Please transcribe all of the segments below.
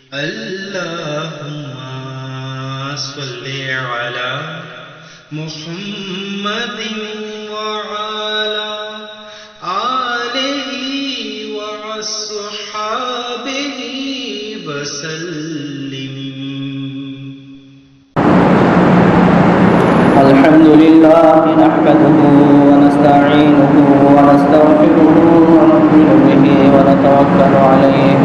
اللهم صل على محمد وعلى آله وأصحابه وسلم. الحمد لله نحمده ونستعينه ونستغفره ونؤمن به ونتوكل عليه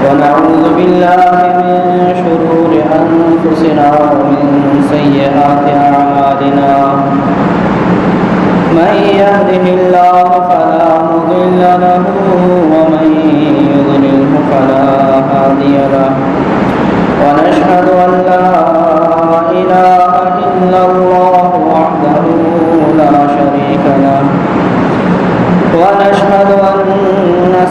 ونعوذ بالله من شرور أنفسنا ومن سيئات أعمالنا. من يهده الله فلا مضل له ومن يضلله فلا هادي له. ونشهد أن لا إله إلا الله وحده لا شريك له. ونشهد أن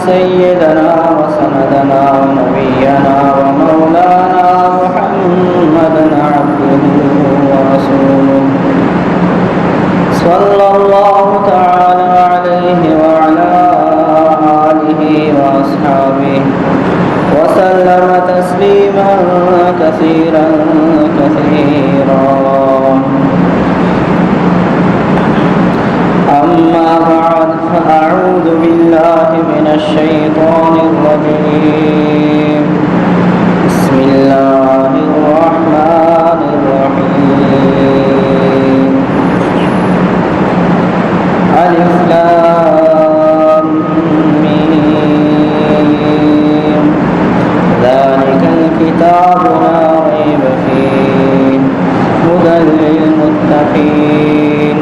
سيدنا وسندنا ونبينا ومولانا محمدا عبده ورسوله صلى الله تعالى عليه وعلى آله وأصحابه وسلم تسليما كثيرا كثيرا. أما بعد فأعوذ بالله من الشيطان الرجيم. بسم الله الرحمن الرحيم. ألف لام ميم. ذلك الكتاب لا ريب فيه هدى للمتقين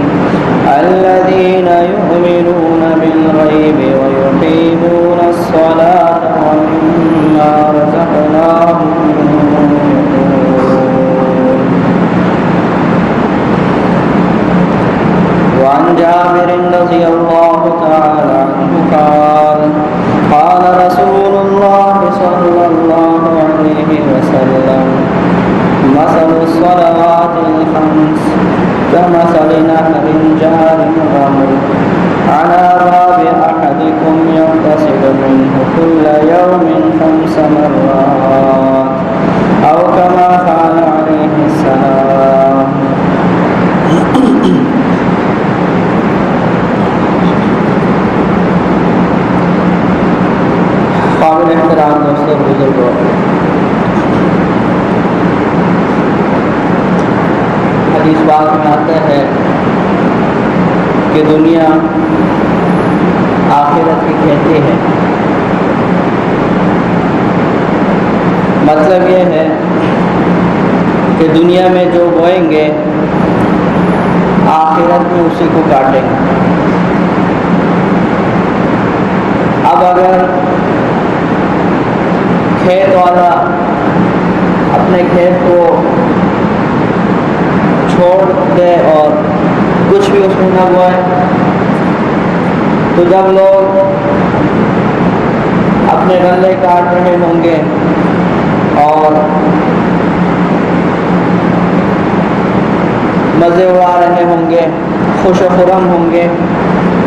الذين يؤمنون بالغيب ويقيمون الصلاة ومما رزقناهم ينفقون. وعن جابر رضي الله تعالى عنه قال قال رسول الله صلى الله عليه وسلم مثل الصلوات الخمس كمثل نهر جار غمر على باب أحدكم يغتسل منه كل يوم 5 مرات أو كما قال عليه السلام. قابل احترام دوستوں بزرگوں، حدیث بات میں آتا ہے کہ دنیا آخرت کی کھیتی ہے. مطلب یہ ہے کہ دنیا میں جو بوئیں گے آخرت میں اسی کو کاٹیں گے. اب اگر کھیت والا اپنے کھیت کو چھوڑ دے اور کچھ بھی اس میں نہ بوئے تو جب لوگ اپنے غلے کاٹ رہے ہوں گے اور مزے اڑا رہے ہوں گے، خوش و خرم ہوں گے،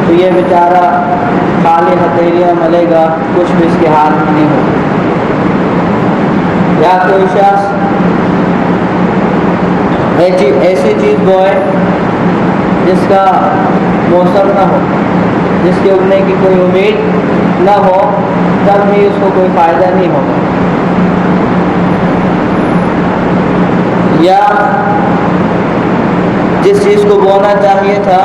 تو یہ بیچارہ خالی ہتھیلیاں ملے گا، کچھ بھی اس کے ہاتھ میں نہیں ہوگا. یا کوئی شخص ایسی چیز بوئے جس کا موسم نہ ہو، جس کے اگنے کی کوئی امید نہ ہو، تب بھی اس کو کوئی فائدہ نہیں ہوگا. یا جس چیز کو بونا چاہیے تھا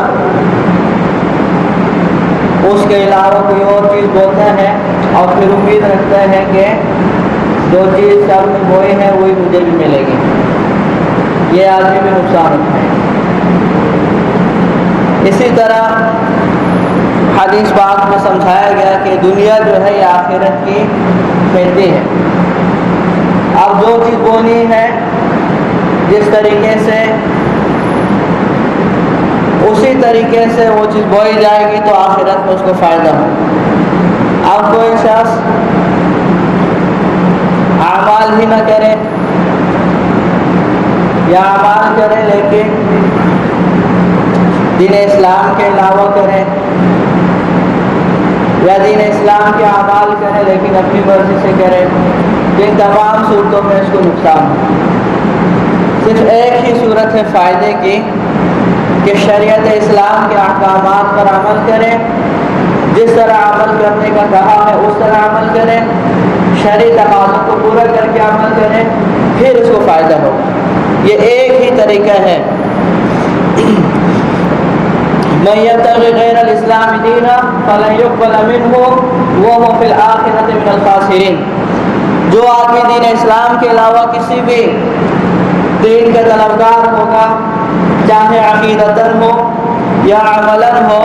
اس کے علاوہ کوئی اور چیز بوتا ہے اور پھر امید رکھتا ہے کہ جو چیز سب نے بوئی ہے وہی مجھے بھی ملے گی. یہ آدمی میں نقصان اٹھائے. اسی طرح حدیث پاک میں سمجھایا گیا کہ دنیا جو ہے یہ آخرت کی کھیتی ہے. اب جو چیز بونی ہے جس طریقے سے اسی طریقے سے وہ چیز بوئی جائے گی تو آخرت میں اس کو فائدہ ہو. اب کوئی شخص اعمال ہی نہ کرے یا اعمال کرے لیکن دین اسلام کے علاوہ کرے یا دین اسلام کے اعمال کرے لیکن اپنی مرضی سے کرے، ان تمام صورتوں میں اس کو نقصان ہے۔ صرف ایک ہی صورت ہے فائدے کی کہ شریعت اسلام کے احکامات پر عمل کرے، جس طرح عمل کرنے کا کہا ہے اس طرح عمل کرے، شرعی تقاضوں کو پورا کر کے عمل کرے، پھر اس کو فائدہ ہوگا۔ یہ ایک ہی طریقہ ہے۔ من یبتغی غیر الاسلام دینا فلن یقبل منہ وہو فی الآخرۃ من الخاسرین۔ جو آدمی دین اسلام کے علاوہ کسی بھی دین کا طلبگار ہوگا، چاہے عقیدتاً ہو یا عملاً ہو،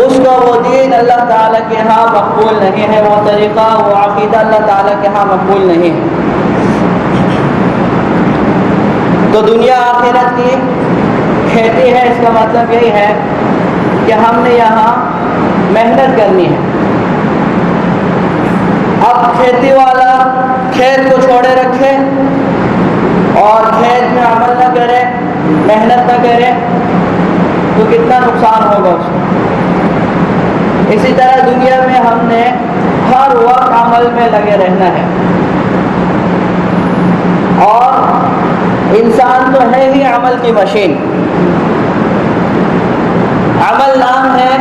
اس کا وہ دین اللہ تعالیٰ کے ہاں مقبول نہیں ہے، وہ طریقہ وہ عقیدہ اللہ تعالیٰ کے ہاں مقبول نہیں ہے۔ تو دنیا آخرت کی کھیتی ہے، اس کا مطلب یہی ہے کہ ہم نے یہاں محنت کرنی ہے۔ اب کھیتی والا کھیت کو چھوڑے رکھے اور کھیت میں عمل نہ کرے، محنت نہ کرے، تو کتنا نقصان ہوگا اس کو۔ اسی طرح دنیا میں ہم نے ہر وقت عمل میں لگے رہنا ہے، اور انسان تو ہے ہی عمل کی مشین۔ عمل نام ہے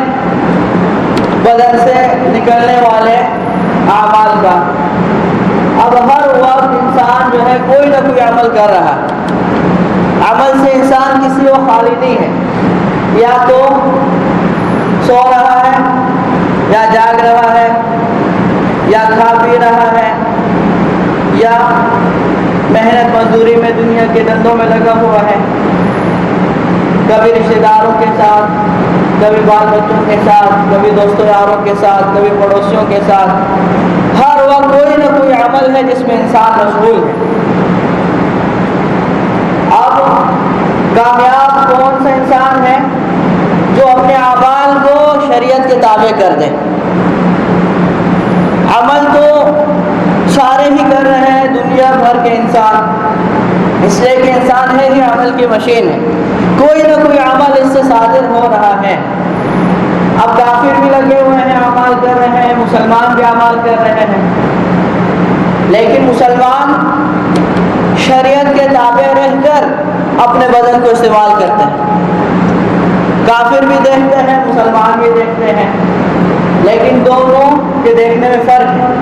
بدن سے نکلنے والے اعمال کا۔ اب ہر وقت انسان جو ہے کوئی نہ کوئی عمل کر رہا ہے۔ عمل سے انسان کسی کو خالی نہیں ہے، یا تو سو رہا ہے، یا جاگ رہا ہے، یا کھا پی رہا ہے، یا محنت مزدوری میں دنیا کے دھندوں میں لگا ہوا ہے، کبھی رشتہ داروں کے ساتھ، کبھی بال بچوں کے ساتھ، کبھی دوستوں یاروں کے ساتھ، کبھی پڑوسیوں کے ساتھ۔ ہر وقت کوئی نہ کوئی عمل ہے جس میں انسان مشغول ہے۔ اب کامیاب کون سا انسان ہے جو اپنے اعمال کو شریعت کے تابع کر دے؟ عمل تو سارے ہی کر رہے ہیں دنیا بھر کے انسان، اس لیے کہ انسان ہے ہی عمل کی مشین ہے، کوئی نہ کوئی عمل اس سے صادر ہو رہا ہے۔ اب کافر بھی لگے ہوئے ہیں، اعمال کر رہے ہیں، مسلمان بھی اعمال کر رہے ہیں، لیکن مسلمان شریعت کے تابع رہ کر اپنے بدن کو استعمال کرتے ہیں۔ کافر بھی دیکھتے ہیں، مسلمان بھی دیکھتے ہیں، لیکن دونوں کے دیکھنے میں فرق ہے۔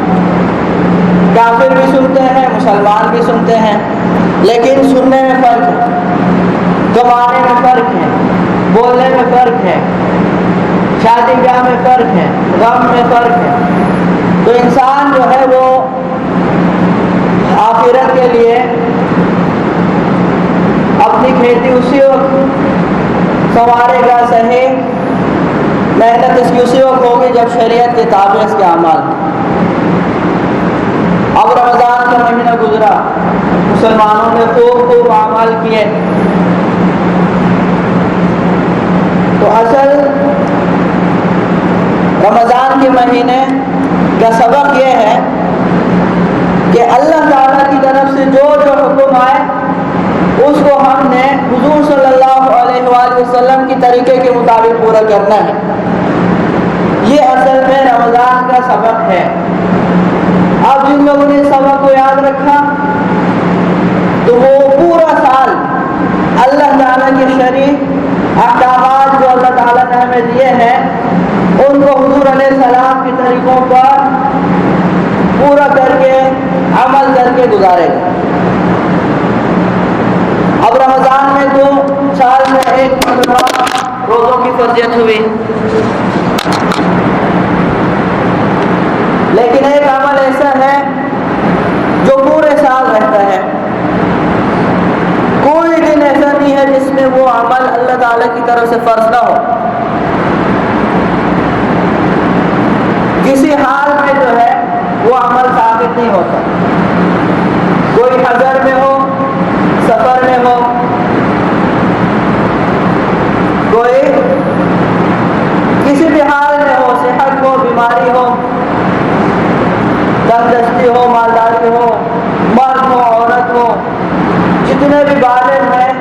کافر بھی سنتے ہیں، مسلمان بھی سنتے ہیں، لیکن سننے میں فرق ہے، کمانے میں فرق ہے، بولنے میں فرق ہے، شادی بیاہ میں فرق ہے، غم میں فرق ہے۔ تو انسان جو ہے وہ آخرت کے لیے اپنی کھیتی اسی وقت سنوارے گا، صحیح محنت اس کی اسی وقت ہوگی جب شریعت کے تابع اس کے اعمال۔ اب رمضان کا مہینہ گزرا، مسلمانوں نے خوب اعمال کیے، تو اصل رمضان کے مہینے کا سبق یہ ہے کہ اللہ تعالیٰ کی طرف سے جو حکم آئے اس کو ہم نے حضور صلی اللہ علیہ وآلہ وسلم کی طریقے کے مطابق پورا کرنا ہے۔ یہ اصل میں رمضان کا سبق ہے۔ اب جن لوگوں نے سبق کو یاد رکھا تو وہ پورا سال اللہ تعالیٰ کے شرعی احکامات جو اللہ تعالیٰ نے ہمیں دیے ہیں ان کو حضور علیہ السلام کے طریقوں پر پورا کر کے عمل کر کے گزارے گا۔ اب رمضان میں تو سال میں ایک مرتبہ روزوں کی فرضیت ہوئی، لیکن ایک عمل ایسا ہے جو پورے سال رہتا ہے۔ کوئی دن ایسا نہیں ہے جس میں وہ عمل اللہ تعالیٰ کی طرف سے فرض نہ ہو۔ کسی حال میں جو ہے وہ عمل ثابت نہیں ہوتا، کوئی حضر میں ہو، سفر میں ہو، کوئی کسی بھی حال میں ہو، صحت ہو، بیماری ہو، تندرستی ہو، مالداری ہو، مرد ہو، عورت ہو، جتنے بھی بالغ ہیں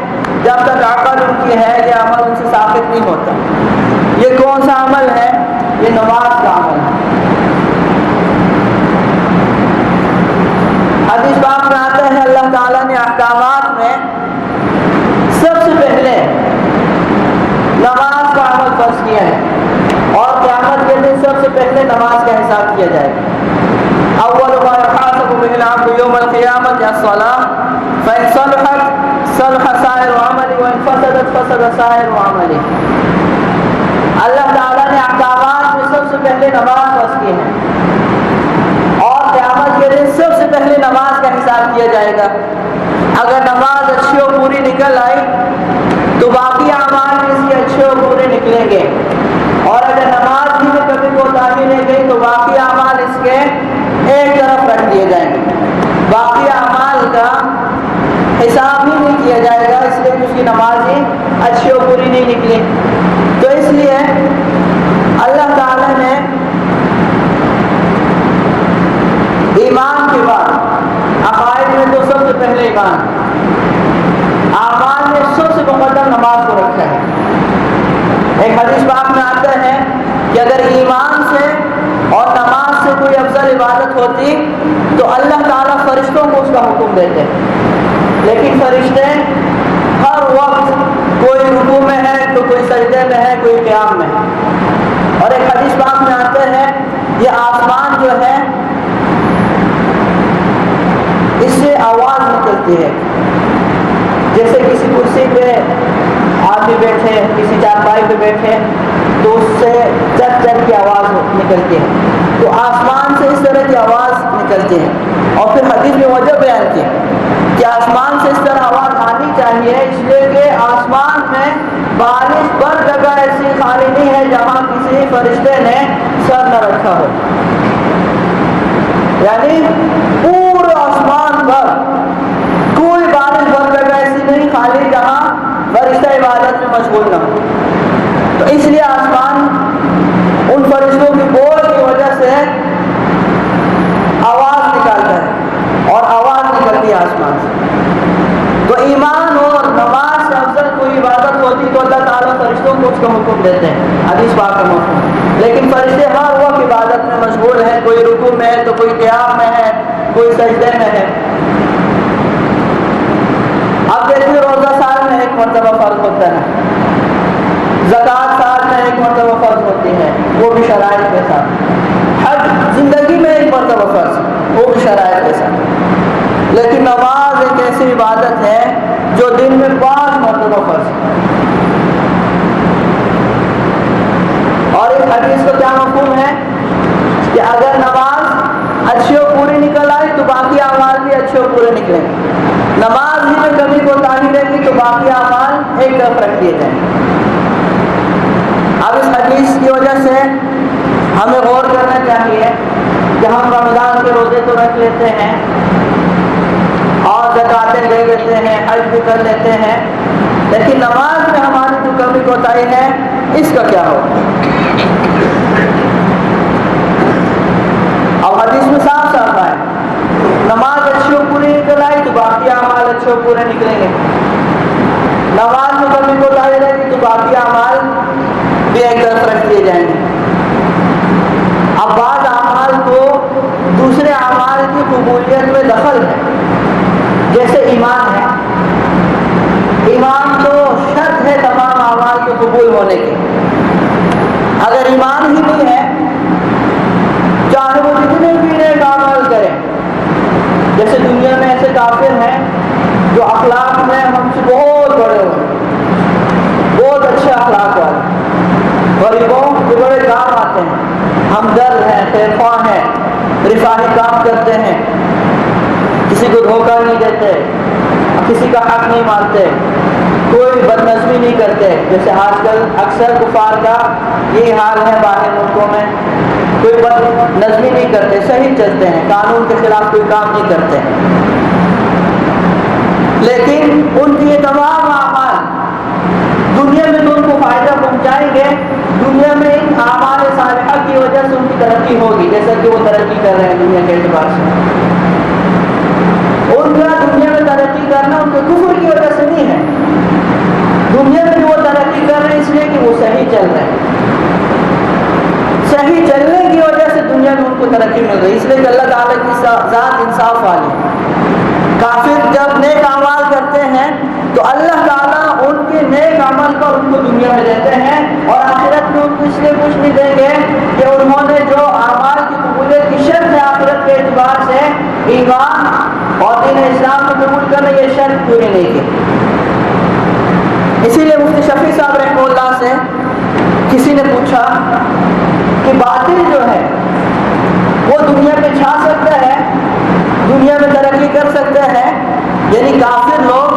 جب تک عقل ان کی ہے یہ عمل ان سے ثابت نہیں ہوتا۔ یہ کون سا عمل ہے؟ یہ نماز کا عمل ہے۔ پہلے نماز کا حساب کیا جائے گا. اول ما يحاسب به العبد يوم القيامة الصلاة فإن صلحت صلح سائر عمله وإن فسدت فسد سائر عمله. اللہ تعالیٰ نے احکامات میں سب سے پہلے نماز فرض کی ہے اور قیامت کے دن سب سے پہلے نماز کا حساب کیا جائے گا. اگر نماز اچھی اور پوری نکل آئی تو باقی اعمال بھی اس کے اچھے اور پورے نکلیں گے, اور اگر نماز ہی میں کبھی کوتاہی نہیں گئی تو باقی اعمال اس کے ایک طرف رکھ دیے جائیں گے. باقی اعمال کا حساب ہی نہیں کیا جائے گا, اس لیے کہ اس کی نماز ہی اچھی اور پوری نہیں نکلی. تو اس لیے اللہ تعالیٰ نے ایمان کے بعد عقائد میں تو سب سے پہلے ایمان, اعمال میں سب سے مقدم نماز کو رکھا ہے. ایک حدیث پاک میں آتا ہے کہ اگر ایمان سے اور نماز سے کوئی افضل عبادت ہوتی تو اللہ تعالیٰ فرشتوں کو اس کا حکم دیتے, لیکن فرشتے ہر وقت کوئی رکوع میں ہے تو کوئی سجدے میں ہے, کوئی قیام میں ہے. اور ایک حدیث پاک میں آتا ہے یہ آسمان جو ہے اس سے آواز نکلتی ہے, جیسے کسی کرسی پہ آدمی بیٹھے, کسی چارپائی پہ بیٹھے تو اس سے چک چک کی آواز نکلتی ہے. تو آسمان سے اس طرح کی آواز نکلتی ہے. اور پھر حدیث میں وجہ بیان کی کہ آسمان سے اس طرح آواز آنی چاہیے, اس لیے کہ آسمان میں بارش بر جگہ ایسی خالی نہیں ہے جہاں کسی فرشتے نے سر نہ رکھا ہو. یعنی پورے آسمان پر کوئی بارش بر جگہ ایسی نہیں خالی جہاں فرشتہ عبادت میں مشغول نہ ہو. تو اس لیے آسمان ان فرشتوں کی بول کی وجہ سے آواز نکالتا ہے, اور آواز نکلتی ہے آسمان سے. تو ایمان اور نماز سے افضل کوئی عبادت ہوتی تو اللہ تعالیٰ فرشتوں کو اس کا حکم دیتے ہیں, حدیث پاک کا مفہوم. لیکن فرشتے ہر وقت عبادت میں مشغول ہیں, کوئی رکوع میں ہے تو کوئی قیام میں ہے, کوئی سجدے میں ہے. اب دیکھیے روزہ سال میں ایک مرتبہ فرض ہوتا ہے, زکوٰۃ سال میں ایک مرتبہ فرض ہوتی ہے وہ بھی شرائط کے ساتھ, حج زندگی میں ایک مرتبہ فرض وہ بھی شرائط کے ساتھ. لیکن نماز ایک ایسی عبادت ہے جو دن میں 5 مرتبہ فرض ہے. اور اس حدیث کو کیا مفہوم ہے کہ اگر نماز اچھی اور پوری نکل آئی تو باقی اعمال بھی اچھے اور پورے نکلیں گے. نماز ہی میں کبھی کوتاہی رہے گی تو باقی اعمال ایک طرف رکھ دیے جائیں. اب اس حدیث کی وجہ سے ہمیں غور کرنا چاہیے کہ ہم رمضان کے روزے تو رکھ لیتے ہیں اور زکاتیں دے دیتے ہیں, حج بھی کر لیتے ہیں, لیکن نماز میں ہماری جو کمی کوتاہی ہے اس کا کیا ہوگا؟ اب حدیث میں صاف صاف ہے نماز اچھی اور پوری نکل آئی تو باقی اعمال اچھے اور پورے نکلیں گے. نماز میں کمی کوتاہی رہے گی تو باقی اعمال بھی ایک طرف رکھ دیے جائیں گے. اب بعض اعمال کو دوسرے اعمال کی قبولیت میں دخل ہے, جیسے ایمان ہے. ایمان تو شرط ہے تمام اعمال کے قبول ہونے کی. اگر ایمان ہی نہیں ہے چاہے وہ جتنے بھی نیک اعمال کریں, جیسے دنیا میں ایسے کافر ہیں جو اخلاق میں ہم سے بہت بڑے ہوئے, بہت اچھے اخلاق والے, غریبوں کے بڑے کام آتے ہیں, ہمدرد ہیں, خیرخواہ ہیں, رفاہی کام کرتے ہیں, کسی کو دھوکہ نہیں دیتے, کسی کا حق نہیں مانتے, کوئی بدنظمی نہیں کرتے. جیسے آج کل اکثر کفار کا یہی حال ہے باہر ملکوں میں, کوئی بدنظمی نہیں کرتے, صحیح چلتے ہیں, قانون کے خلاف کوئی کام نہیں کرتے. لیکن ان کی یہ تمام اعمال دنیا میں تو ان کو فائدہ پہنچائیں گے, دنیا میں ان اعمال صالحہ کی وجہ سے ان کی ترقی ہوگی, جیسا کہ وہ ترقی کر رہے ہیں دنیا کے اعتبار سے. ان کا دنیا میں ترقی کرنا ان کے کفر کی وجہ سے نہیں ہے, دنیا میں وہ ترقی کر رہے ہیں اس لیے کہ وہ صحیح چل رہے ہیں. صحیح چلنے کی وجہ سے دنیا میں ان کو ترقی مل رہی ہے, اس لیے کہ اللہ تعالیٰ کی ذات انصاف والی ہے. کافر باقی جب نیک اعمال کرتے ہیں تو اللہ تعالیٰ ان کے نیک عمل پر ان کو دنیا میں دیتے ہیں، اور آخرت میں ان کو اس لیے کچھ نہیں دیں گے کہ انہوں نے جو اعمال کی قبولیت کی شرط ہے آخرت کے اعتبار سے ایمان اور دین اسلام کو قبول کرنے یہ شرط پوری نہیں کی۔ اسی لیے مفتی شفیع صاحب رحمہ اللہ سے کسی نے پوچھا کہ باطل جو ہے وہ دنیا پہ چھا سکتا ہے، دنیا میں ترقی کر سکتا ہے، یعنی کافر لوگ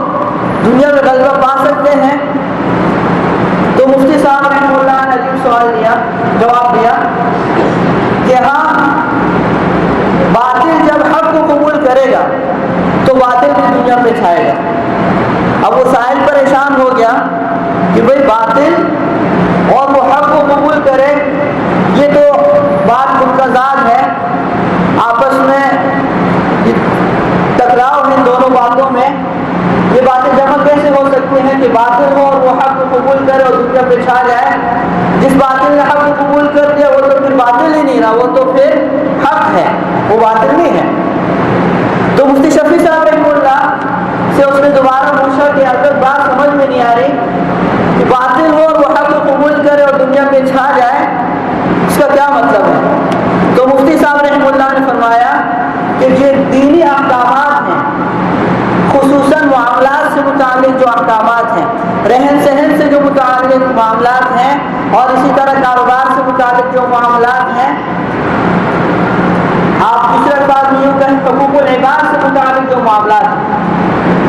دنیا میں غلبہ پا سکتے ہیں؟ تو مفتی صاحب رحمہ اللہ نے عجیب سوال دیا، جواب دیا کہ ہاں، باطل جب حق کو قبول کرے گا تو باطل بھی دنیا پہ چھائے گا۔ اب وہ سائل پریشان ہو گیا کہ بھئی باطل اور وہ حق کو قبول کرے، یہ تو بات متضاد ہے، آپس میں ٹکراؤ ہے دونوں باتوں میں، یہ باتیں جمع کیسے ہو سکتی ہیں کہ باطل ہو اور وہ حق کو قبول کرے اور دنیا پہ چھا جائے؟ جس باطل نے حق کو قبول کر دیا وہ تو پھر باطل ہی نہیں رہا، وہ تو پھر حق ہے، وہ باطل نہیں ہے۔ تو مفتی شفیع صاحب رحمہ اللہ سے اس نے دوبارہ پوچھا کہ اگر بات سمجھ میں نہیں آ رہی کہ باطل ہو اور وہ حق کو قبول کرے اور دنیا پہ چھا جائے، اس کا کیا مطلب ہے؟ تو مفتی صاحب رحمہ اللہ نے فرمایا کہ یہ دینی احکامات ہیں، خصوصاً معاملات سے متعلق جو احکامات ہیں، رہن سہن سے جو متعلق معاملات ہیں، اور اسی طرح کاروبار سے متعلق جو معاملات ہیں، آپ دوسرے بات میں یوں کہیں حقوق العباد سے متعلق جو معاملات ہیں،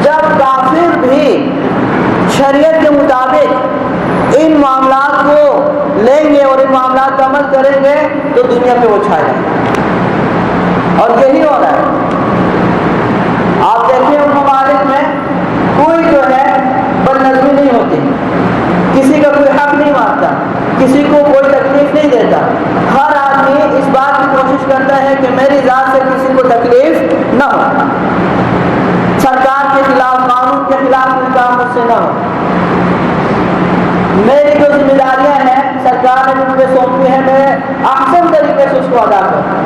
جب کافر بھی شریعت کے مطابق ان معاملات کو لیں گے اور ان معاملات کا عمل کریں گے تو دنیا پہ وہ چھا جائیں گے، اور یہی ہو رہا ہے۔ آپ دیکھیں ان ممالک میں کوئی جو ہے بدنظمی نہیں ہوتی، کسی کا کوئی حق نہیں مانتا، کسی کو کوئی تکلیف نہیں دیتا، ہر آدمی اس بات کی کوشش کرتا ہے کہ میری ذات سے کسی کو تکلیف نہ ہو، سرکار کے خلاف، قانون کے خلاف کوئی کام مجھ سے نہ ہو، میری جو ذمہ داریاں ہیں سرکار نے مجھ پہ سونپی ہیں میں احسن طریقے سے اس کو ادا کروں،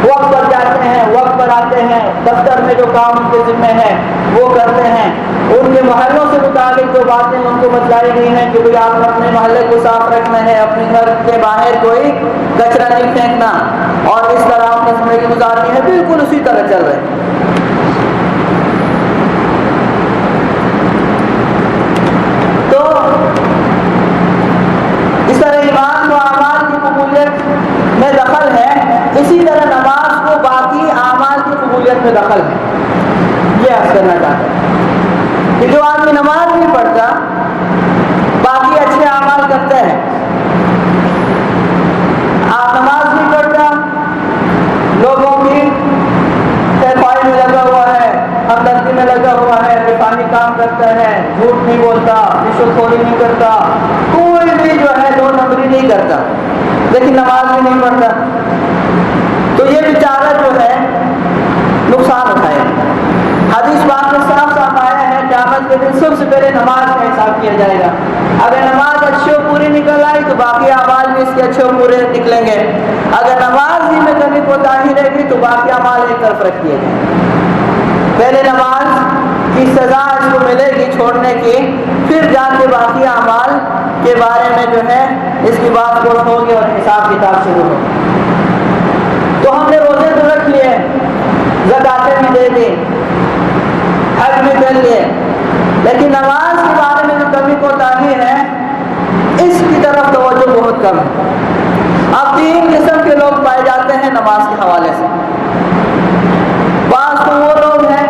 وقت پر جاتے ہیں، وقت پر آتے ہیں، دفتر میں جو کام ان کے ذمہ ہے وہ کرتے ہیں، ان کے محلوں سے متعلق جو باتیں ان کو بتلائی گئی ہیں کہ بھئی آپ اپنے محلے کو صاف رکھنا ہے، اپنے گھر کے باہر کوئی کچرا نہیں پھینکنا، اور اس طرح اپنی زندگی گزارنی ہے، بالکل اسی طرح چل رہے ہیں۔ تو اس طرح ایمان و اعمال کی قبولیت میں دخل ہے، اسی طرح نماز کو باقی اعمال کی قبولیت میں دخل ہے۔ یہ عرض کرنا چاہتا ہوں کہ جو آدمی نماز نہیں پڑھتا باقی اچھے اعمال کرتا ہے، آپ نماز نہیں پڑھتا، لوگوں کی خیرخواہی میں لگا ہوا ہے، ہمدردی میں لگا ہوا ہے، عرفانی کام کرتا ہے، جھوٹ نہیں بولتا، رشوت خوری نہیں کرتا، کوئی بھی جو ہے دو نمبری نہیں کرتا، لیکن نماز بھی نہیں پڑھتا، تو یہ بیچارہ جو ہے نقصان اٹھائے۔ حدیث پاک میں صاف صاف آیا ہے قیامت کے دن سب سے پہلے نماز کا حساب کیا جائے گا، اگر نماز اچھی و پوری نکل آئی تو باقی اعمال بھی اس کے اچھے و پورے نکلیں گے، اگر نماز ہی میں کمی کوتاہی رہے گی تو باقی اعمال ایک طرف رکھ دیے جائیں گے، پہلے نماز کی سزا اس کو ملے گی چھوڑنے کی، پھر جا کے باقی اعمال کے بارے میں جو ہے اس کی بات گوش ہوگی اور حساب کتاب شروع ہوگی۔ تو ہم نے روزے تو رکھ لیے، زکاتیں بھی دے دی، حج بھی کر لیے، لیکن نماز کے بارے میں جو کمی کوتاہی ہے اس کی طرف توجہ بہت کم ہے۔ اب تین قسم کے لوگ پائے جاتے ہیں نماز کے حوالے سے۔ بعض تو وہ لوگ ہیں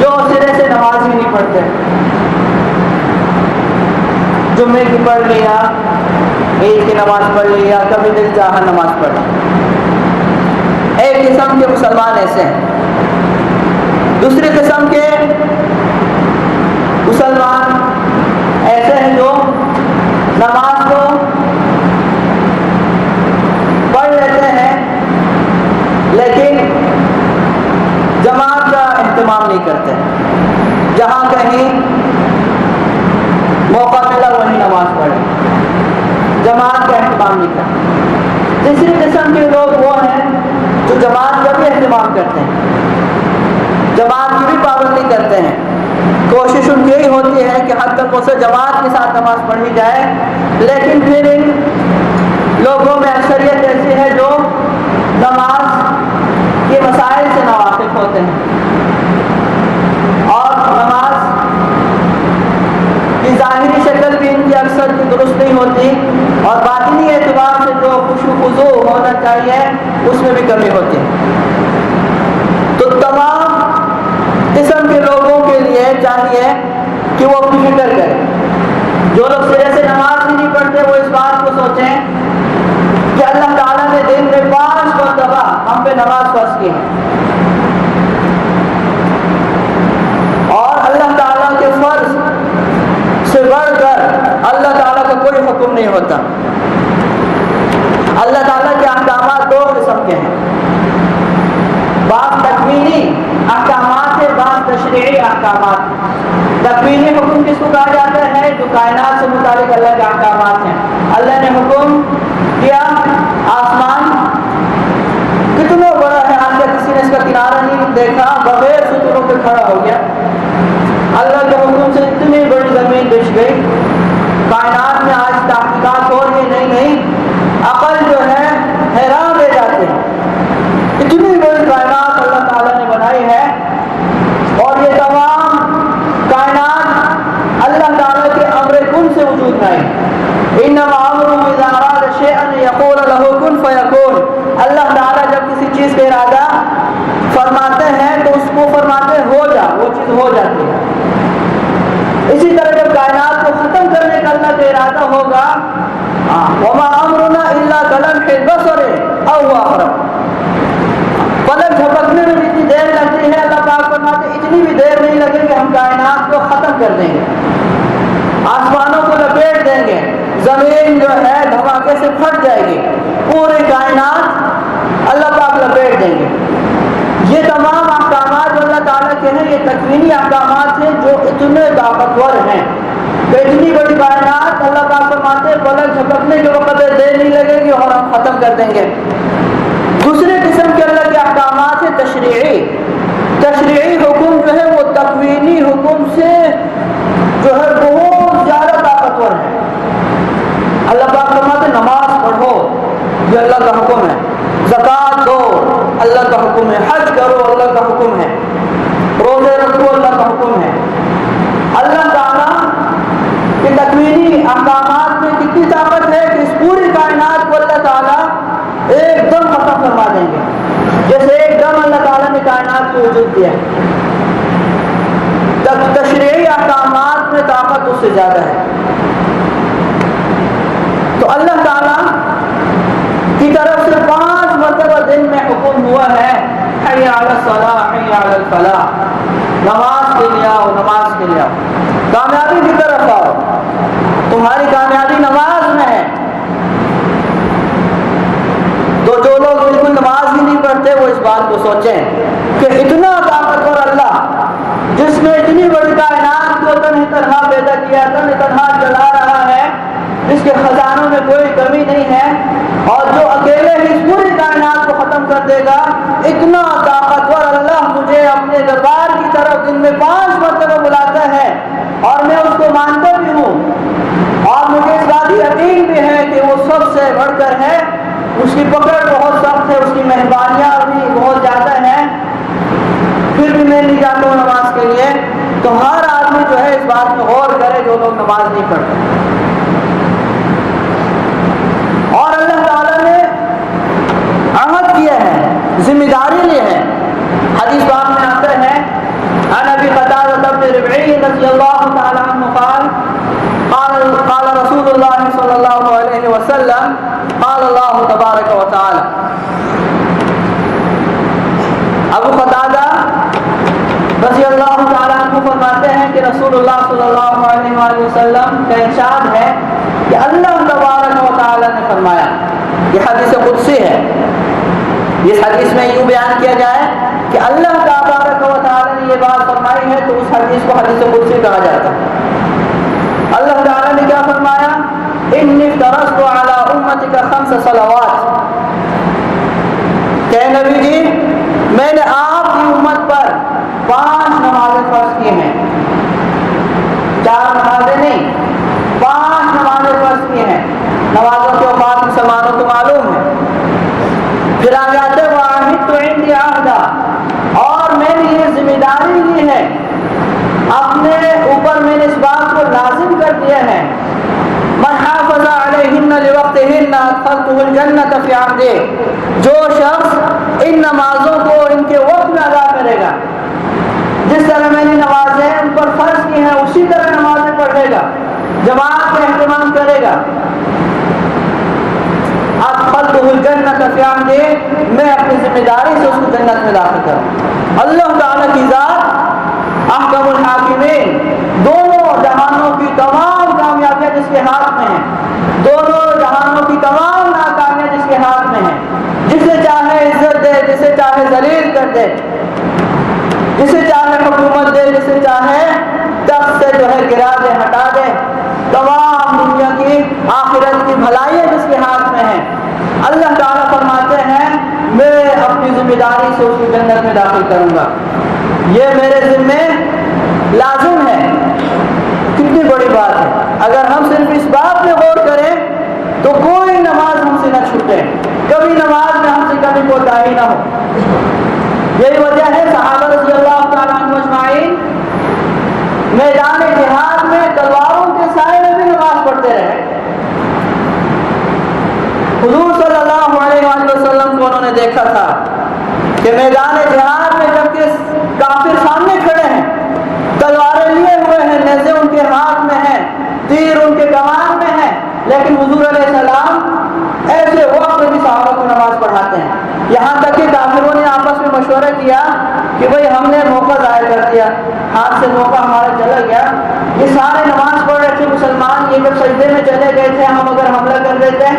جو سرے سے نماز ہی نہیں پڑھتے، جمعے کی پڑھ لیا، عید کی نماز پڑھ لیا، کبھی دل چاہا نماز پڑھ۔ ایک قسم کے مسلمان ایسے ہیں۔ دوسری قسم کے مسلمان ایسے ہیں جو نماز کو پڑھ لیتے ہیں لیکن جماعت کا اہتمام نہیں کرتے، جہاں کہیں موقع ملا وہیں نماز پڑھے، جماعت کا اہتمام نہیں کرتے۔ تیسری قسم کے لوگ وہ ہیں جو جماعت کا بھی اہتمام کرتے ہیں جماعت کی بھی پابندی کرتے ہیں. کوشش ان کی یہی ہوتی ہے کہ حد تک اسے جماعت کے ساتھ نماز پڑھی جائے، لیکن پھر ان لوگوں میں اکثریت ایسی ہے جو نماز کے مسائل سے ناواقف ہوتے ہیں اور نماز کی ظاہری شکل بھی ان کی اکثر کی درست نہیں ہوتی اور باطنی اعتبار سے جو خشوع و خضوع ہونا چاہیے اس میں بھی کمی ہوتی ہے. تو تمام قسم کے لوگوں کے لیے چاہیے کہ وہ اپنی فکر کریں. جو لوگ سرے سے نماز ہی نہیں پڑھتے وہ اس بات کو سوچیں کہ اللہ تعالیٰ نے دن میں 5 مرتبہ ہم پہ نماز فرض کی ہے اور اللہ تعالیٰ کے فرض سے بڑھ کر اللہ تعالیٰ کا کوئی حکم نہیں ہوتا. اللہ تعالیٰ کے احکامات 2 قسم کے ہیں، بعض تکوینی احکامات ہے، بعض تشریعی احکامات. تکوینی حکم کس کو کہا جاتا ہے؟ جو کائنات سے متعلق اللہ کے احکامات ہیں. اللہ نے حکم کیا آسمان کتنا بڑا ہے، آج تک کسی نے اس کا کنارہ نہیں دیکھا، بغیر ستونوں پہ کھڑا ہو گیا. اللہ کے حکم سے اتنی بڑی زمین بچھ گئی. کائنات میں آج تحقیقات ہو رہی ہے، نہیں عقل جو ہے حیران رہ جاتے ہیں. اتنی بڑی کائنات اللہ تعالیٰ نے بنائی ہے اور یہ تمام کائنات اللہ تعالیٰ کے امر کن سے وجود میں آئی. انما امرہ اذا اراد شیئا یقول له کن فیکون. اللہ تعالیٰ جب کسی چیز کا ارادہ فرماتے ہیں تو اس کو فرماتے ہیں ہو جا، وہ چیز ہو جاتی ہے. اسی طرح جب کائنات کو ختم کرنے کا اللہ کا ارادہ ہوگا، وما امرنا الا کلمح البصر او هو اقرب. پلک جھپکنے میں جتنی دیر لگتی ہے اللہ پاک فرماتے اتنی بھی دیر نہیں لگے کہ ہم کائنات کو ختم کر دیں گے، آسمانوں کو لپیٹ دیں گے، زمین جو ہے دھماکے سے پھٹ جائے گی، پوری کائنات اللہ پاک لپیٹ دیں گے. یہ تمام احکامات جو اللہ تعالیٰ کے ہیں یہ تکوینی احکامات ہیں جو اتنے طاقتور ہیں کہ اتنی بڑی کائنات اللہ پاک فرماتے ہیں پلک جھپکنے کے وقت دیر نہیں لگے گی اور ہم ختم کر دیں گے. دوسرے قسم کے اللہ کے احکامات ہیں تشریعی. تشریعی حکم جو ہے وہ تکوینی حکم سے جو ہے بہت زیادہ طاقتور ہے. اللہ پاک فرماتے نماز پڑھو، یہ اللہ کا حکم ہے. زکوٰۃ دو، اللہ کا حکم ہے. حج کرو، اللہ کا حکم ہے. روزے رکھو، اللہ کا حکم ہے. اللہ تعالیٰ کے تکوینی احکامات میں کتنی طاقت ہے کہ اس پوری کائنات کو اللہ تعالیٰ ایک دم ختم فرما دیں گے. جیسے ایک دم اللہ تعالیٰ نے کائنات کو وجود دیا. تشریعی احکامات میں طاقت اس سے زیادہ ہے. تو اللہ تعالیٰ کی طرف سے 5 مرتبہ دن میں حکم ہوا ہے حی علی الصلاۃ حی علی الفلاح. نماز کے لیے آؤ، نماز کے لیے آؤ، کامیابی کی طرف آؤ، تمہاری کامیابی نماز میں ہے. تو جو لوگ بالکل نماز ہی نہیں پڑھتے وہ اس بات کو سوچیں کہ اتنا طاقتور اللہ جس نے اتنی بڑی کائنات کو تنہا تنہا پیدا کیا، تنہا تنہا چلا رہا ہے، جس کے خزانوں میں کوئی کمی نہیں ہے اور جو اکیلے ہی اس پوری کائنات کو ختم کر دے گا، اتنا طاقتور اللہ مجھے اپنے دربار کی طرف دن میں 5 مرتبہ بلاتا ہے اور میں اس کو مانتا بھی ہوں اور مجھے اس بات کی یقین بھی ہے کہ وہ سب سے بڑھ کر ہے. اس کی پکڑ بہت سخت ہے، اس کی مہربانیاں بھی بہت زیادہ ہیں، پھر بھی میں نہیں جاتا ہوں نماز کے لیے. تو ہر آدمی جو ہے اس بات میں غور کرے جو لوگ نماز نہیں پڑھتے. اور اللہ تعالیٰ نے عہد کیا ہے، ذمہ داری لی ہے. حدیث باب میں آتا ہے عن ابی قتادہ بن ربعی رضی اللہ تعالی عنہ قال رسول اللہ صلی اللہ علیہ وسلم قال اللہ تبارک و تعالی. ابو قتادہ رضی اللہ تعالیٰ عنہ فرماتے ہیں کہ رسول اللہ صلی اللہ علیہ وآلہ وسلم کا ارشاد ہے کہ اللہ تبارک و تعالیٰ نے فرمایا. یہ حدیث قدسی ہے. اس حدیث میں یوں بیان کیا جائے کہ اللہ تبارک و تعالیٰ نے یہ بات فرمائی ہے تو اس حدیث کو حدیث قدسی کہا جاتا ہے. اللہ تعالیٰ نے کیا فرمایا؟ انی افترضت علی امتک 5 صلوات. کہ نبی جی میں نے آپ کی امت پر دیے ہیں. من حافظ علیہن لوقتہن ادخلتہ الجنۃ فی عہدہ. جو شخص ان نمازوں کو ان کے وقت میں ادا کرے گا، جس طرح میں نے نمازیں ان پر فرض کی ہیں اسی طرح نمازیں پڑھے گا، جماعت کا اہتمام کرے گا، ادخلتہ الجنۃ فی عہدہ، میں اپنی ذمہ داری سے اس کو جنت میں داخل کروں. اللہ تعالیٰ کی ذات احکم الحاکمین، دونوں جہانوں کی تمام کامیابیاں جس کے ہاتھ میں ہیں، دونوں جہانوں کی تمام ناکامیاں جس کے ہاتھ میں ہیں. جسے چاہے عزت دے، جسے چاہے ذلیل کر دے، جسے چاہے حکومت دے، جسے چاہے تخت سے جو ہے گرا دے، ہٹا دے. تمام دنیا کی آخرت کی بھلائیاں جس کے ہاتھ میں ہیں. اللہ تعالیٰ فرماتے ہیں میں اپنی ذمہ داری سے اس کو جنت میں داخل کروں گا. یہ میرے ذمے لازم ہے. کتنی بڑی بات ہے. اگر ہم صرف اس بات پہ غور کریں تو کوئی نماز ہم سے نہ چھوٹے، کبھی نماز میں ہم سے کبھی کوتاہی نہ ہو. یہی وجہ ہے صحابہ رضی اللہ تعالیٰ عنہ اجمعین میدان جہاد میں تلواروں کے سائے میں بھی نماز پڑھتے رہے. حضور صلی اللہ علیہ وآلہ وسلم کو انہوں نے دیکھا تھا کہ میدان جہاد میں جب کہ کافر سامنے کھڑے ہیں، تلواریں لیے ہوئے ہیں، نیزے ان کے ہاتھ میں ہیں، تیر ان کے کمان میں ہیں، لیکن حضور علیہ السلام ایسے وقت میں بھی صحابہ کو نماز پڑھاتے ہیں. یہاں تک کہ کافروں نے آپس میں مشورہ کیا کہ بھئی ہم نے موقع ضائع کر دیا، ہاتھ سے موقع ہمارا چلا گیا. یہ سارے نماز پڑھ رہے تھے مسلمان، یہ جب سجدے میں چلے گئے تھے، ہم اگر حملہ کر دیتے.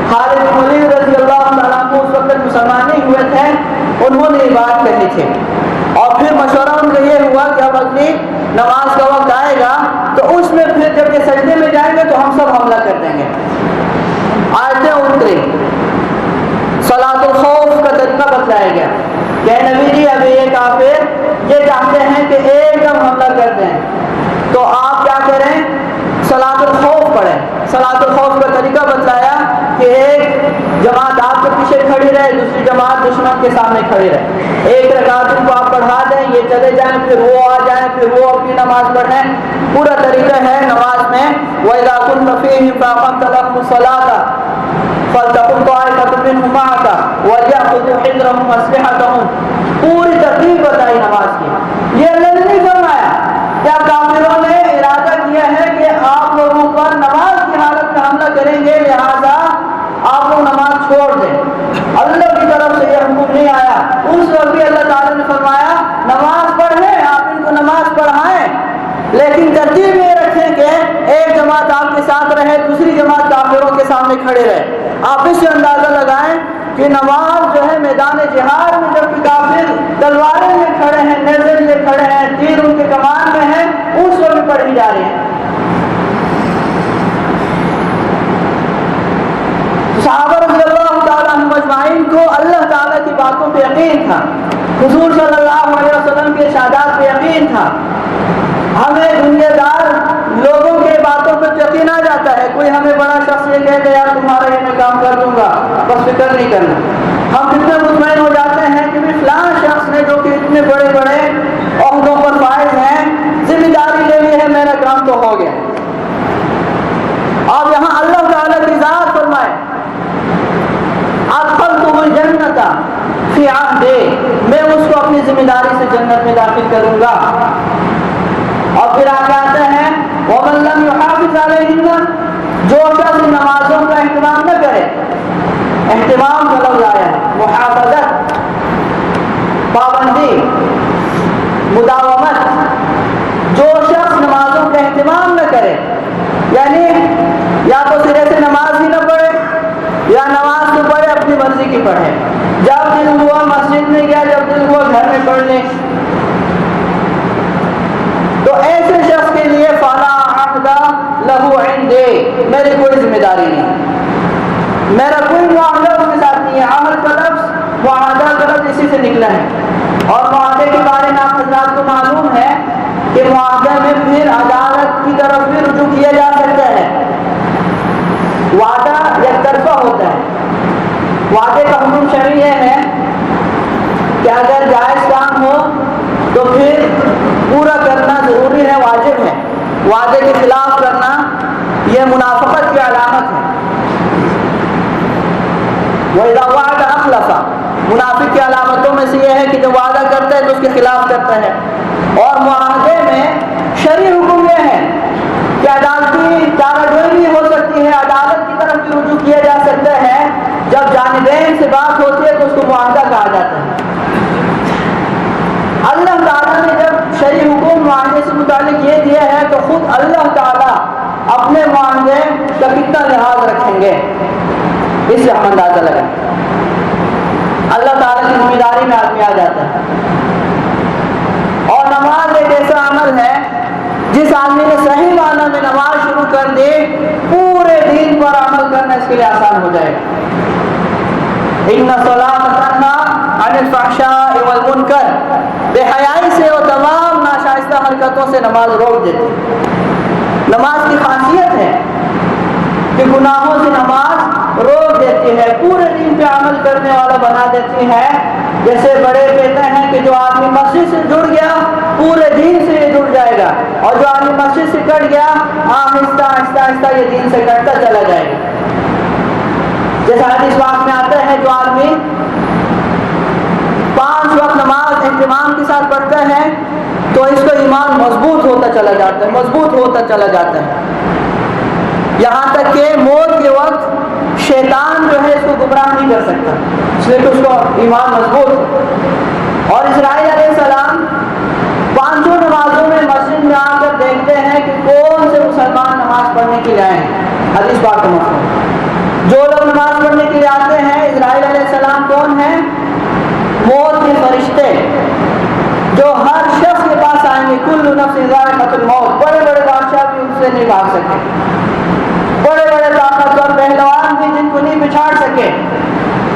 خالد بن ولید رضی اللہ تعالیٰ عنہ اس وقت مسلمان نہیں ہوئے تھے، انہوں نے یہ بات کہی تھی. اور پھر مشورہ ان کا یہ ہوا کہ اب اگلی نماز کا وقت آئے گا تو اس میں پھر جب یہ سجدے میں جائیں گے تو ہم سب حملہ کر دیں گے. آیتیں اتری، صلاۃ الخوف کا طریقہ بتلایا گیا کہ نبی جی ابھی یہ کافر یہ چاہتے ہیں کہ ایک دم حملہ کر دیں، تو آپ کیا کریں؟ صلاۃ الخوف پڑھیں. صلاۃ الخوف کا طریقہ بتلایا کہ ایک جماعت آپ کے پیچھے کھڑی رہے، دوسری جماعت دشمن کے سامنے کھڑی رہے. ایک رکعت ان کو آپ پڑھا دیں، یہ چلے جائیں، پھر وہ آ جائیں، پھر وہ اپنی نماز پڑھیں. پورا طریقہ ہے نماز میں وَإِذَا كُنْتَ فِيهِمْ فَأَقَمْتَ لَهُمُ الصَّلَاةَ فَلْتَقُمْ طَائِفَةٌ مِّنْهُمْ مَعَكَ وَلْيَأْخُذُوا حِذْرَهُمْ وَأَسْلِحَتَهُمْ. پوری ترتیب بتائی نماز کی. یہ اللہ نے نہیں فرمایا. کیا کافروں نے ارادہ کیا ہے کہ آپ لوگوں پر نماز کی حالت میں حملہ کریں گے لہذا آپ لوگ نماز چھوڑ دیں؟ اللہ کی طرف سے یہ حکم نہیں آیا. اس وقت بھی اللہ تعالیٰ نے فرمایا نماز پڑھیں، آپ ان کو نماز پڑھائیں، لیکن ترتیب یہ رکھیں کہ ایک جماعت آپ کے ساتھ رہے، دوسری جماعت کافروں کے سامنے کھڑے رہے. آپ اس سے اندازہ لگائیں کہ نماز جو ہے میدان جہاد میں جب کہ کافر تلواریں لیے کھڑے ہیں، نیزے لیے کھڑے ہیں، تیر ان کے کمان میں ہیں، اس وقت بھی پڑھی جا رہی ہے. صحابہ رضی اللہ تعالیٰ عنہ اجمعین کو اللہ تعالیٰ کی باتوں پہ یقین تھا، حضور صلی اللہ علیہ وسلم کے ارشادات پہ یقین تھا. ہمیں دنیا دار لوگوں کے باتوں پر یقین آ جاتا ہے. کوئی ہمیں بڑا شخص یہ کہے کہ یار تمہارا یہ میں کام کر دوں گا، بس فکر نہیں کرنا. ہم کتنے مطمئن ہو جاتے ہیں کہ فلاں شخص نے جو کہ اتنے بڑے بڑے عہدوں پر فائز ہیں، ذمہ داری لے لی ہے، میرا کام تو ہو گیا. اب یہاں اللہ تعالیٰ کی ذات فرمائے ادخلتہ الجنۃ فی عہدہ، میں اس کو اپنی ذمہ داری سے جنت میں داخل کروں گا. اور پھر آگے آتے ہیں وَمَن لَّمْ يُحَافِظْ عَلَيْهِنَّ، جو شخص نمازوں کا اہتمام نہ کرے. اہتمام کا لفظ آیا ہے، محافظت، پابندی، مداومت. جو شخص نمازوں کا اہتمام نہ کرے، یعنی یا تو سرے سے نماز ہی نہ پڑھے یا نماز تو پڑھے اپنی مرضی کی پڑھے. جب دل ہوا مسجد میں گیا، جب دل ہوا گھر میں پڑھ لے. تو ایسے شخص کے لیے فَلَا عَهْدَ لَهُ عِندِي، میری کوئی ذمہ داری نہیں، میرا کوئی معاملہ اس کے ساتھ نہیں ہے. عمل کا لفظ معاہدہ کا لفظ اسی سے نکلا ہے. اور معاہدے کے بارے میں آپ حضرات کو معلوم ہے کہ معاہدے میں پھر عدالت کی طرف بھی رجوع کیا جا سکتا ہے. وعدہ یک طرفہ ہوتا ہے. وعدے کا حکم شرعی یہ ہے کہ اگر جائز کام ہو تو پھر پورا کرنا ضروری ہے، واجب ہے. وعدے کے خلاف کرنا یہ منافقت کی علامت ہے۔ وَإِذَا وَعَدَ أَخْلَفَ، منافق کی علامتوں میں سے یہ ہے کہ جب وعدہ کرتا ہے تو اس کے خلاف کرتا ہے۔ اور معاہدے میں شرعی حکم یہ ہے کہ عدالتی چارہ جوئی بھی ہو سکتی ہے، عدالت کی طرف بھی رجوع کیا جا سکتا ہے۔ جب جانبین سے بات ہوتی ہے تو اس کو معاہدہ کہا جاتا ہے۔ اللہ تعالیٰ نے جب شرعی حکم معاہدے سے متعلق یہ دیا ہے تو خود اللہ تعالیٰ اپنے معاہدے کا کتنا لحاظ رکھیں گے، اس سے ہم اندازہ لگا۔ اللہ تعالیٰ کی ذمہ داری میں آدمی آ جاتا ہے۔ اور نماز ایک ایسا عمل ہے جس آدمی نے صحیح معنی میں نماز شروع کر دی، پورے دین پر عمل کرنا اس کے لیے آسان ہو جائے گا۔ ان الصلاۃ تنہی عن الفحشاء والمنکر، بے حیائی سے اور تمام ناشائستہ حرکتوں سے نماز روک دیتی۔ نماز کی خاصیت ہے کہ گناہوں سے نماز روک دیتی ہے، پورے دین پہ عمل کرنے والا بنا دیتی ہے۔ جیسے بڑے کہتے ہیں کہ جو آدمی مسجد سے جڑ گیا پورے دین سے یہ جڑ جائے گا، اور جو آدمی مسجد سے کٹ گیا آہستہ آہستہ آہستہ یہ دین سے کٹتا چلا جائے گا۔ جیسا حدیث پاک میں آتا ہے جو آدمی 5 وقت نماز اہتمام کے ساتھ پڑھتا ہے تو اس کا ایمان مضبوط ہوتا چلا جاتا ہے، مضبوط ہوتا چلا جاتا ہے، یہاں تک کہ موت کے وقت شیطان جو ہے اس کو گمراہ نہیں کر سکتا، اس لیے کہ اس کو ایمان مضبوط ہے۔ اور اسرائیل علیہ السلام 5 نمازوں میں مسجد میں آ کر دیکھتے ہیں کہ کون سے مسلمان نماز پڑھنے کے لیے آئے ہیں۔ حدیث پاک کا مفہوم، جو لوگ نماز پڑھنے کے لیے آتے ہیں، اسرائیل علیہ السلام کون ہیں؟ موت کے فرشتے جو ہر شخص کے پاس آئیں گے۔ کل نفس ذائقۃ الموت، بڑے بڑے بادشاہ بھی ان سے نہیں بھاگ سکے، بڑے بڑے طاقتور پہلوان بھی جن کو نہیں پچھاڑ سکے،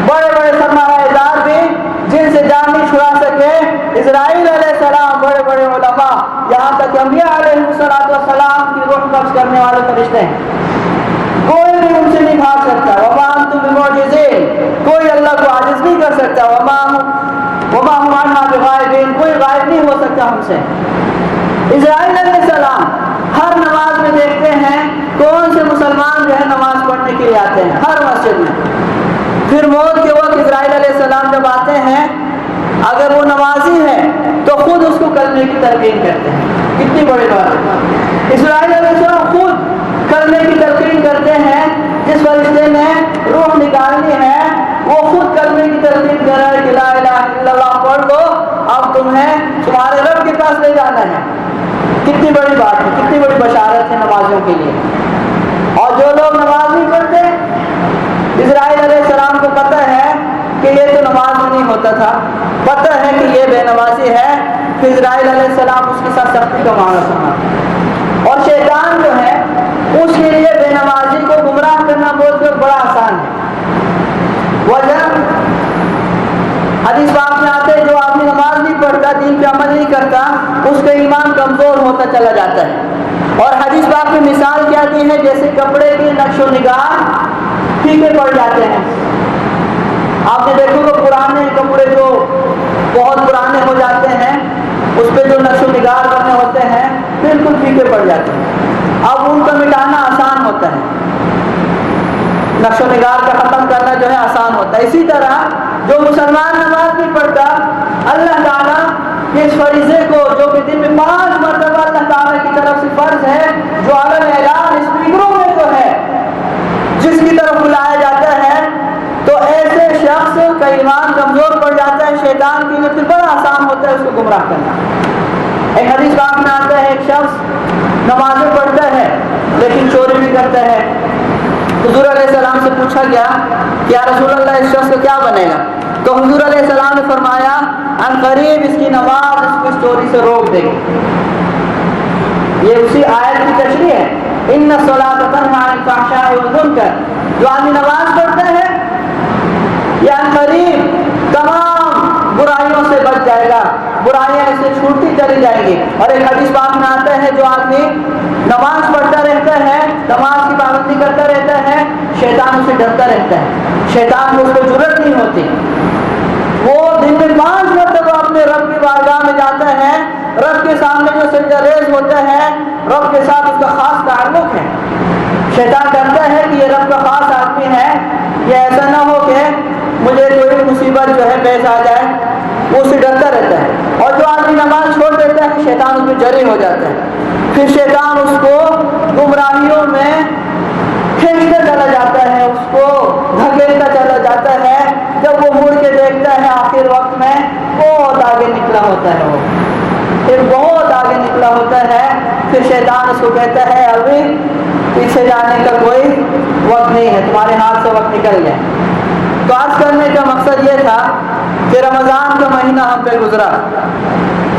بڑے بڑے سرمایہ دار بھی جن سے جان نہیں چھڑا سکے، اسرائیل علیہ السلام، بڑے بڑے علماء، یہاں تک انبیاء علیہ السلام کی روح قبض کرنے والے فرشتے ہیں، کوئی بھی ان سے نہیں بھاگ سکتا۔ وما انتم بمعجزین، کوئی اللہ کو عاجز نہیں کر سکتا۔ وما ہم عنہا بغائبین، کوئی غائب نہیں ہو سکتا ہم سے۔ اسرائیل علیہ السلام ہر نماز میں دیکھتے ہیں کون سے مسلمان جو ہے نماز پڑھنے کے لیے آتے ہیں، ہر مسجد میں۔ پھر موت کے وقت اسرائیل علیہ السلام جب آتے ہیں، اگر وہ نمازی ہے تو خود اس کو کلمے کی تلقین کرتے ہیں۔ کتنی بڑی بات ہے، اسرائیل علیہ السلام خود کلمے کی تلقین کرتے ہیں۔ جس فرشتے نے روح نکالنی ہے وہ خود کلمے کی تلقین کر رہا ہے کہ لا الہ الا اللہ پڑھ لو، اب تمہیں تمہارے رب کے پاس لے جانا ہے۔ کتنی بڑی بات ہے، کتنی بڑی بشارت ہے نمازیوں کے لیے۔ اور جو لوگ نماز نہیں پڑھتے، اسرائیل علیہ السلام کو پتہ ہے کہ یہ تو نماز میں نہیں ہوتا تھا، پتہ ہے کہ یہ بے نمازی ہے، پھر اسرائیل علیہ السلام اس کے ساتھ سختی کا معاملہ سنا۔ اور شیطان جو ہے اس کے لیے بے نمازی کو گمراہ کرنا بہت بڑا آسان ہے۔ وجہ حدیث پاک میں آتے ہیں جو آدمی نماز نہیں پڑھتا، دین پہ عمل نہیں کرتا، اس کا ایمان کمزور ہوتا چلا جاتا ہے۔ اور حدیث پاک میں مثال کیا دی ہے، جیسے کپڑے کے نقش و نگار پھیکے پڑ جاتے ہیں۔ آپ نے دیکھو کہ پرانے کپڑے جو بہت پرانے ہو جاتے ہیں اس پہ جو نقش و نگار بنے ہوتے ہیں بالکل پھیکے پڑ جاتے ہیں، اب ان کا مٹانا آسان ہوتا ہے، نقش و نگار کا ختم کرنا جو ہے آسان ہوتا ہے۔ اسی طرح جو مسلمان نماز نہیں پڑھتا، اللہ تعالیٰ اس فریضے کو جو کہ دن میں 5 مرتبہ اللہ تعالیٰ کی طرف سے فرض ہے، جو عالم اعلان اسپیکروں میں جو ہے جس کی طرف بلایا جاتا ہے، تو ایسے شخص کا ایمان کمزور پڑ جاتا ہے، شیطان کے لیے پھر بڑا آسان ہوتا ہے اس کو گمراہ کرنا۔ ایک حدیث پاک میں آتا ہے ایک شخص نمازیں پڑھتا ہے لیکن چوری بھی کرتا ہے۔ حضور علیہ السلام سے پوچھا گیا کہ یا رسول اللہ اس شخص کا کیا بنے گا؟ تو حضور علیہ السلام نے فرمایا ان قریب اس کی نماز اس کو اس چوری سے روک دے گی۔ یہ اسی آیت کی تشریح ہے، ان الصلاۃ تنہی عن الفحشاء والمنکر، جو آدمی نماز پڑھتا ہے یہ ان قریب تمام برائیوں سے بچ جائے گا، برائیاں اس سے چھوٹتی چلی جائیں گی۔ اور ایک حدیث پاک میں آتا ہے جو آدمی نماز پڑھتا رہتا ہے، نماز کی پابندی کرتا رہتا ہے، شیطان اسے ڈرتا رہتا ہے، شیطان کو اس کو جرأت نہیں ہوتی، وہ دن میں 5 مرتبہ اپنے رب کی بارگاہ میں جاتا ہے، رب کے سامنے جو سجدہ ریز ہوتا ہے، رب کے ساتھ شیطان ڈرتا ہے کہ یہ رب کا خاص آدمی ہے، یہ ایسا نہ ہو کہ مجھے کوئی مصیبت جو ہے پیش آ جائے، وہ اسے ڈرتا رہتا ہے۔ اور جو آدمی نماز چھوڑ دیتا ہے شیطان اس میں جری ہو جاتا ہے، پھر شیطان اس کو گمراہیوں میں کھینچتا چلا جاتا ہے، اس کو دھکیلتا چلا جاتا ہے۔ جب وہ مڑ کے دیکھتا ہے آخر وقت میں بہت آگے نکلا ہوتا ہے، وہ پھر بہت آگے نکلا ہوتا ہے، پھر شیطان اس کو کہتا ہے ابھی پیچھے جانے کا کوئی وقت نہیں ہے، تمہارے ہاتھ سے وقت نکل گیا۔ تو آج کرنے کا مقصد یہ تھا کہ رمضان کا مہینہ ہم پہ گزرا،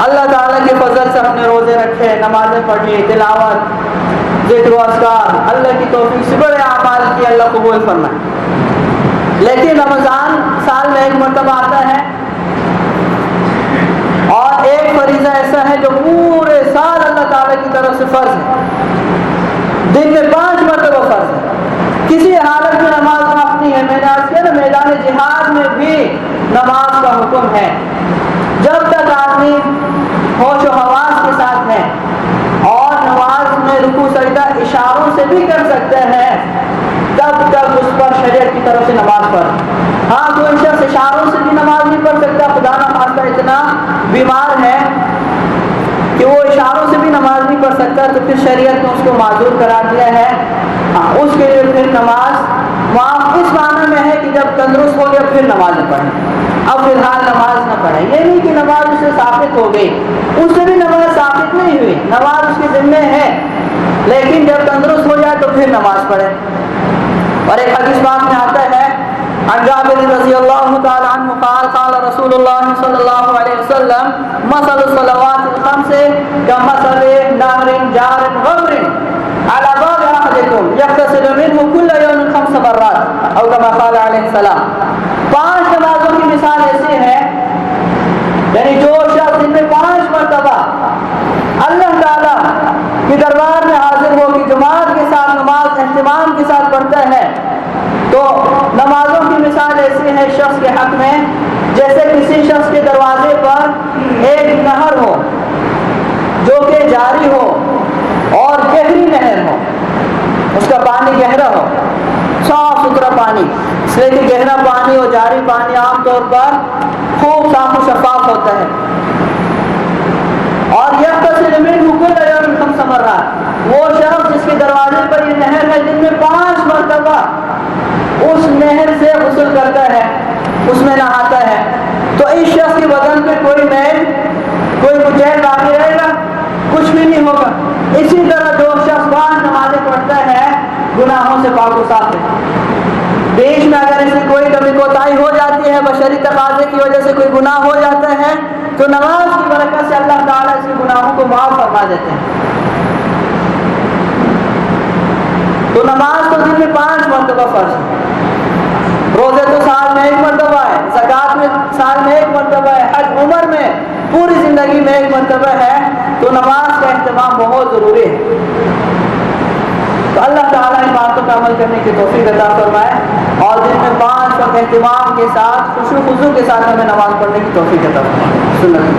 اللہ تعالیٰ کے فضل سے ہم نے روزے رکھے، نمازیں پڑھی، تلاوت، ذکر و اذکار، اللہ کی توفیق سے بڑے اعمال کی، اللہ قبول فرمائے۔ لیکن رمضان سال میں ایک مرتبہ آتا ہے، اور ایک فریضہ ایسا ہے جو پورے سال اللہ تعالیٰ کی طرف سے فرض ہے، دن میں 5 مرتبہ فرض ہے، کسی حالت میں نماز معاف نہیں ہے۔ میں نے عرض کیا نا، میدان جہاد میں بھی نماز کا حکم ہے۔ جب تک آدمی ہوش و حواس کے ساتھ ہے اور نماز میں رکوع سجدہ اشاروں سے بھی کر سکتے ہیں، تب تک اس پر شریعت کی طرف سے نماز پڑھ۔ ہاں کوئی شخص اشاروں سے بھی نماز نہیں پڑھ سکتا، خدا نہ خواستہ اتنا بیمار ہے کہ وہ اشاروں سے بھی نماز نہیں پڑھ سکتا، تو پھر شریعت نے اس کو معذور قرار دیا ہے۔ ہاں اس کے لیے پھر نماز معاف اس معنی میں ہے کہ جب تندرست ہو گیا پھر نماز نہ پڑھے، اب فی الحال نماز نہ پڑھے۔ یہ نہیں کہ نماز اسے ثابت ہو گئی، اس سے بھی نماز ثابت نہیں ہوئی، نماز اس کے ذمے ہے، لیکن جب تندرست ہو جائے تو پھر نماز پڑھے۔ اور ایک حدیث پاک میں آتا ہے عن جابر رضی اللہ تعالی عنہ قال قال رسول اللہ صلی اللہ علیہ وسلم مثل الصلوات الخمس كمثل نهر جار غمر على باب احدكم يغتسل منه كل يوم 5 مرات او كما قال علیہ السلام۔ 5 نمازوں کی مثال ایسی ہے، یعنی جو شخص دن میں 5 مرتبہ اللہ تعالیٰ کے دربار میں حاضر ہو کہ جماعت کے ساتھ نماز اہتمام کے ساتھ پڑھتا ہے، تو نمازوں کی مثال ایسی ہے شخص کے حق میں جیسے کسی شخص کے دروازے پر ایک نہر ہو جو کہ جاری ہو اور گہری نہر ہو، اس کا پانی گہرا ہو، صاف ستھرا پانی، اس لیے کہ گہرا پانی اور جاری پانی عام طور پر خوب صاف و شفاف ہوتا ہے۔ اور یغتسل منہ کل یوم 5 مرات، وہ شخص جس کے دروازے پر یہ نہر ہے دن میں 5 مرتبہ اس نہر سے غسل کرتا ہے، اس میں نہاتا ہے، تو اس شخص کے بدن پہ کوئی میل، کوئی کچیل باقی رہے گا؟ کچھ بھی نہیں ہوگا۔ اسی طرح جو شخص 5 نمازیں پڑھتا ہے گناہوں سے پاک و صاف ہے۔ بیچ میں اگر اس میں کوئی کمی کوتاہی ہو جاتی ہے، بشری تقاضے کی وجہ سے کوئی گناہ ہو جاتا ہے، تو نماز کی برکت سے اللہ تعالیٰ اس کے گناہوں کو معاف فرما دیتے ہیں۔ تو نماز تو دن میں 5 مرتبہ فرض ہے، روزے تو سال میں 1 مرتبہ ہے، زکوٰۃ میں سال میں 1 مرتبہ ہے، حج عمر میں پوری زندگی میں 1 مرتبہ ہے، تو نماز کا اہتمام بہت ضروری ہے۔ تو اللہ تعالیٰ ان باتوں پر عمل کرنے کی توفیق عطا فرمائے، اور دن میں 5 وقت اہتمام کے ساتھ، خشوع و خضوع کے ساتھ ہمیں نماز پڑھنے کی توفیق عطا فرمائے۔